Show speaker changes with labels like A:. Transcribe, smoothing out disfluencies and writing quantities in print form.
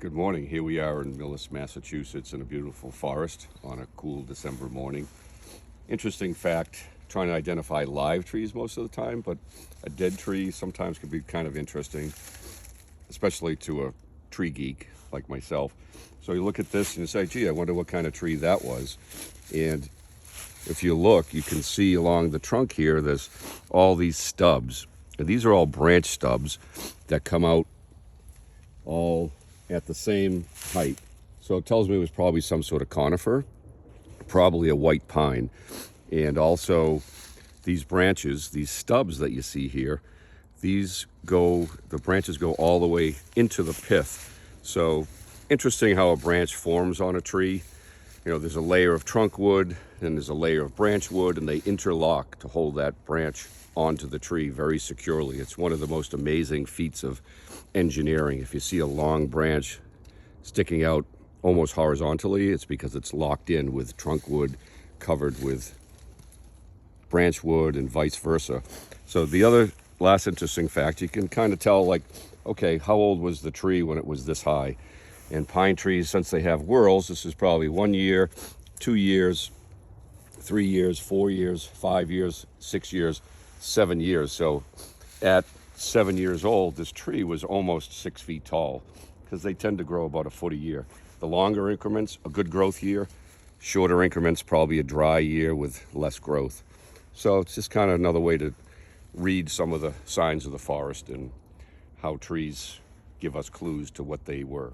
A: Good morning. Here we are in Millis, Massachusetts in a beautiful forest on a cool December morning. Interesting fact, trying to identify live trees most of the time, but a dead tree sometimes can be kind of interesting, especially to a tree geek like myself. So you look at this and you say, gee, I wonder what kind of tree that was. And if you look, you can see along the trunk here, there's all these stubs. And these are all branch stubs that come out all at the same height. So it tells me it was probably some sort of conifer, probably a white pine. And also these branches, these stubs that you see here, the branches go all the way into the pith. So interesting how a branch forms on a tree. You know, there's a layer of trunk wood and there's a layer of branch wood, and they interlock to hold that branch onto the tree very securely. It's one of the most amazing feats of engineering. If you see a long branch sticking out almost horizontally, it's because it's locked in with trunk wood covered with branch wood and vice versa. So the other last interesting fact, you can kind of tell, like, okay, how old was the tree when it was this high? And pine trees, since they have whorls, this is probably 1 year, 2 years, 3 years, 4 years, 5 years, 6 years, 7 years. So at 7 years old, this tree was almost 6 feet tall, because they tend to grow about a foot a year. The longer increments, a good growth year. Shorter increments, probably a dry year with less growth. So it's just kind of another way to read some of the signs of the forest and how trees give us clues to what they were.